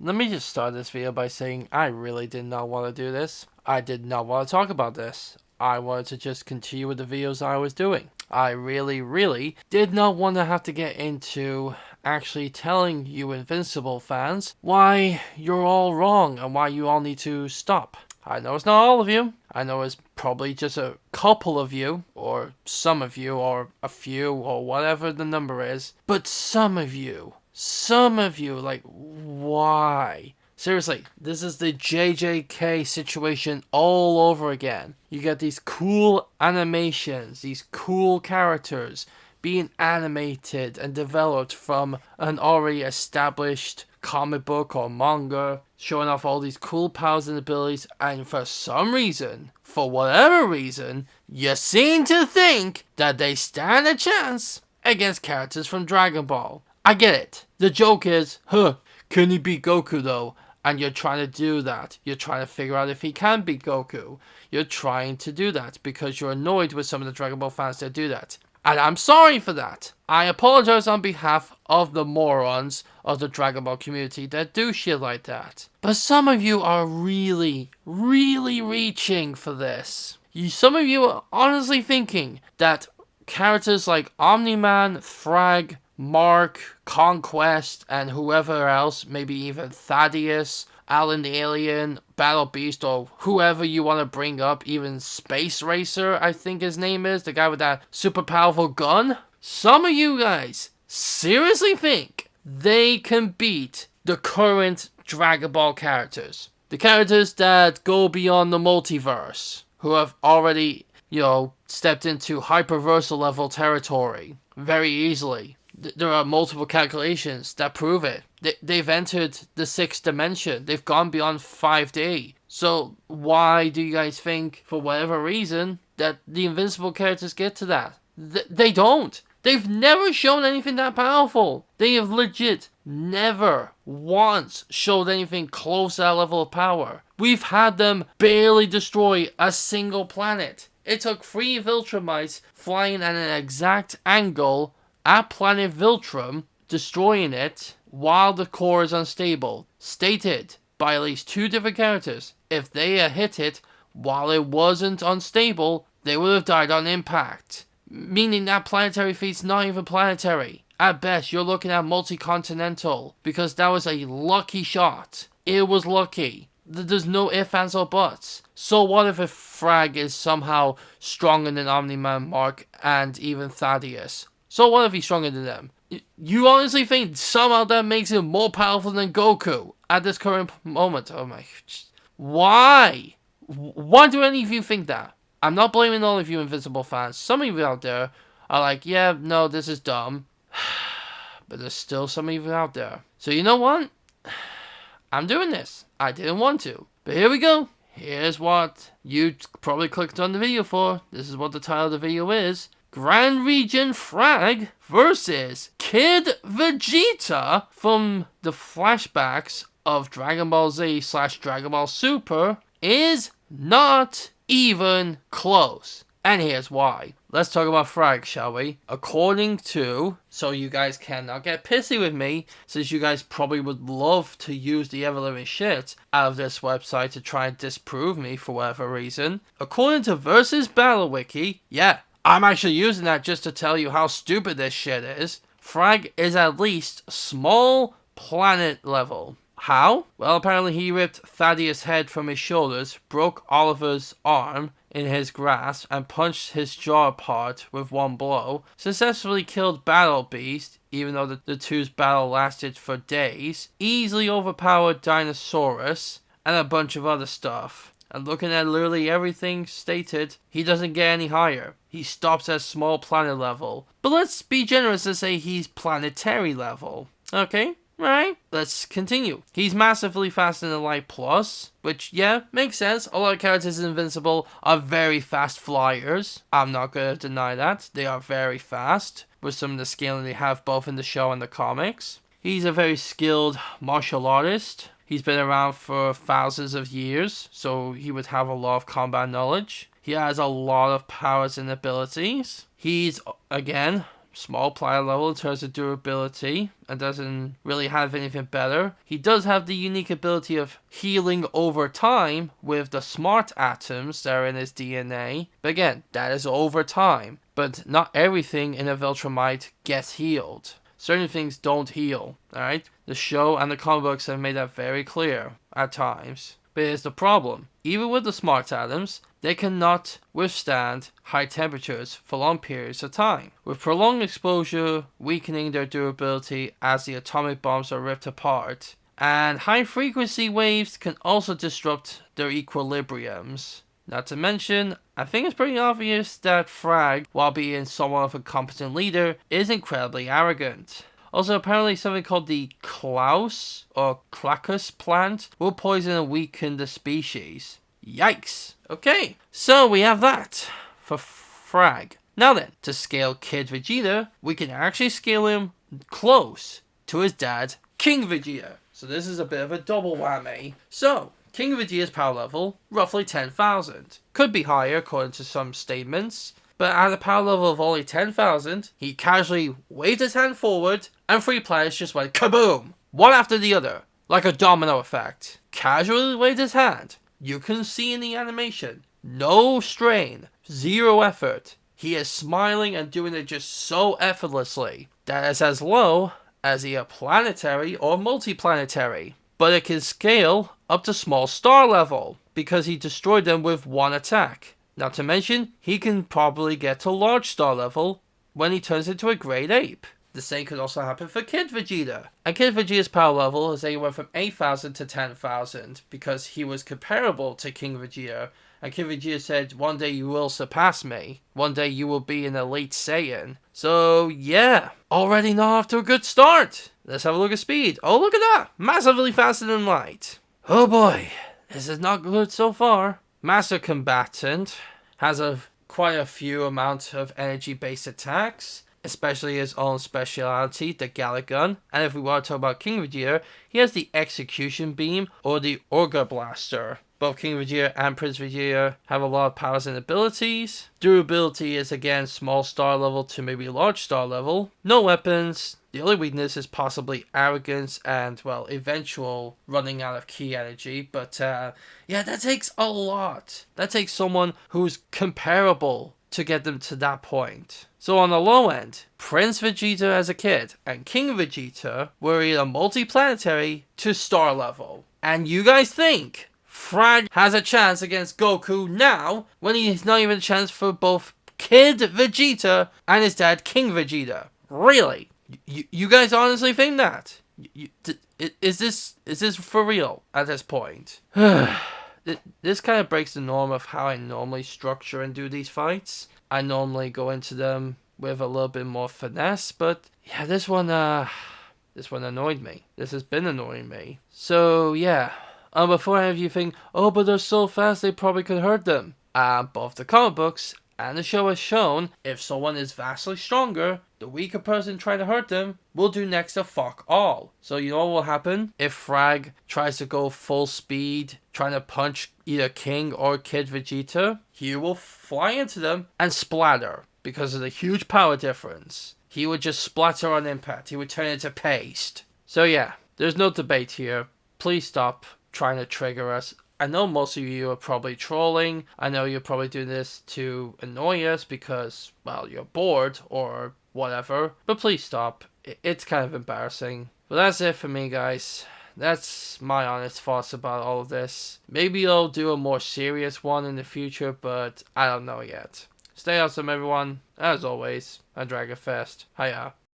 let me just start this video by saying I really did not want to do this. I did not want to talk about this. I wanted to just continue with the videos I was doing. I really did not want to have to get into actually telling you Invincible fans why you're all wrong and why you all need to stop. I know it's not all of you. I know it's probably just a couple of you, or some of you, or a few, or whatever the number is. But some of you, like, why? Seriously, this is the JJK situation all over again. You get these cool animations, these cool characters being animated and developed from an already established comic book or manga, showing off all these cool powers and abilities, and for some reason, for whatever reason, you seem to think that they stand a chance against characters from Dragon Ball. I get it. The joke is, can he beat Goku though? And you're trying to do that. You're trying to figure out if he can beat Goku. You're trying to do that because you're annoyed with some of the Dragon Ball fans that do that. And I'm sorry for that. I apologize on behalf of the morons of the Dragon Ball community that do shit like that. But some of you are really reaching for this. Some of you are honestly thinking that characters like Omni-Man, Thragg, Mark, Conquest, and whoever else, maybe even Thaddeus, Alan the Alien, Battle Beast, or whoever you want to bring up, even Space Racer, I think his name is, the guy with that super powerful gun. Some of you guys seriously think they can beat the current Dragon Ball characters. The characters that go beyond the multiverse, who have already, stepped into hyperversal level territory very easily. There are multiple calculations that prove it. They've entered the 6th dimension. They've gone beyond 5D. So why do you guys think, for whatever reason, that the Invincible characters get to that? They don't. They've never shown anything that powerful. They have legit never once showed anything close to that level of power. We've had them barely destroy a single planet. It took 3 Viltrumites flying at an exact angle at planet Viltrum, destroying it while the core is unstable. Stated by at least 2 different characters. If they had hit it while it wasn't unstable, they would have died on impact. Meaning that planetary feat's not even planetary. At best, you're looking at multi-continental, because that was a lucky shot. It was lucky. There's no ifs, ands, or buts. So what if a Thragg is somehow stronger than Omni-Man, Mark, and even Thaddeus? So what if he's stronger than them? You honestly think somehow that makes him more powerful than Goku at this current moment? Oh my... Why? Why do any of you think that? I'm not blaming all of you Invincible fans. Some of you out there are like, yeah, no, this is dumb. But there's still some of you out there. So you know what? I'm doing this. I didn't want to. But here we go. Here's what you probably clicked on the video for. This is what the title of the video is. Grand Regent Thragg versus Kid Vegeta from the flashbacks of Dragon Ball Z / Dragon Ball Super is not even close. And here's why. Let's talk about Thragg, shall we? According to, so you guys cannot get pissy with me, since you guys probably would love to use the ever-living shit out of this website to try and disprove me for whatever reason. According to Versus Battle Wiki, yeah, I'm actually using that just to tell you how stupid this shit is. Thragg is at least small planet level. How? Well, apparently he ripped Thaddeus' head from his shoulders, broke Oliver's arm in his grasp, and punched his jaw apart with one blow, successfully killed Battle Beast, even though the two's battle lasted for days, easily overpowered Dinosaurus, and a bunch of other stuff. And looking at literally everything stated, he doesn't get any higher. He stops at small planet level. But let's be generous and say he's planetary level. Okay? Right? Let's continue. He's massively faster than Light Plus, which, yeah, makes sense. A lot of characters in Invincible are very fast flyers. I'm not going to deny that. They are very fast, with some of the scaling they have both in the show and the comics. He's a very skilled martial artist. He's been around for thousands of years, so he would have a lot of combat knowledge. He has a lot of powers and abilities. He's, again, small player level in terms of durability and doesn't really have anything better. He does have the unique ability of healing over time with the smart atoms that are in his DNA. But again, that is over time. But not everything in a Viltrumite gets healed. Certain things don't heal, alright? The show and the comic books have made that very clear at times. But here's the problem. Even with the smart atoms, they cannot withstand high temperatures for long periods of time, with prolonged exposure weakening their durability as the atomic bombs are ripped apart. And high frequency waves can also disrupt their equilibriums. Not to mention, I think it's pretty obvious that Thragg, while being somewhat of a competent leader, is incredibly arrogant. Also, apparently something called the Klaus or Clacus plant will poison and weaken the species. Yikes. Okay, so we have that for Thragg. Now then, to scale Kid Vegeta, we can actually scale him close to his dad, King Vegeta. So this is a bit of a double whammy. So, King Vegeta's power level, roughly 10,000. Could be higher according to some statements, but at a power level of only 10,000, he casually waved his hand forward and 3 planets just went kaboom! One after the other, like a domino effect. Casually waved his hand. You can see in the animation, no strain, 0 effort. He is smiling and doing it just so effortlessly. That is as low as either planetary or multiplanetary. But it can scale up to small star level, because he destroyed them with 1 attack. Not to mention, he can probably get to large star level when he turns into a great ape. The same could also happen for Kid Vegeta. And Kid Vegeta's power level is anywhere from 8,000 to 10,000, because he was comparable to King Vegeta. And King Vegeta said, one day you will surpass me. One day you will be an elite Saiyan. So yeah, already not off to a good start. Let's have a look at speed. Oh, look at that. Massively faster than light. Oh boy, this is not good so far. Master Combatant has quite a few amount of energy-based attacks, especially his own speciality, the Gallic Gun. And if we want to talk about King Vegeta, he has the Execution Beam or the Orga Blaster. Both King Vegeta and Prince Vegeta have a lot of powers and abilities. Durability is again small star level to maybe large star level. No weapons. The only weakness is possibly arrogance and, well, eventual running out of ki energy. But, yeah, that takes a lot. That takes someone who's comparable to get them to that point. So on the low end, Prince Vegeta as a kid and King Vegeta were either multiplanetary to star level. And you guys think Thragg has a chance against Goku now when he's not even a chance for both Kid Vegeta and his dad King Vegeta? Really? You guys honestly think that? Is this for real at this point? This kind of breaks the norm of how I normally structure and do these fights. I normally go into them with a little bit more finesse, but yeah, this one annoyed me. This has been annoying me. So yeah, before any of you think, oh, but they're so fast they probably could hurt them. Both the comic books and the show has shown if someone is vastly stronger, the weaker person trying to hurt them will do next to fuck all. So you know what will happen? If Thragg tries to go full speed, trying to punch either King or Kid Vegeta, he will fly into them and splatter because of the huge power difference. He would just splatter on impact. He would turn into paste. So yeah, there's no debate here. Please stop trying to trigger us. I know most of you are probably trolling. I know you're probably doing this to annoy us because, well, you're bored or whatever. But please stop. It's kind of embarrassing. But that's it for me, guys. That's my honest thoughts about all of this. Maybe I'll do a more serious one in the future, but I don't know yet. Stay awesome, everyone. As always, I'm Dragonfest. Hiya.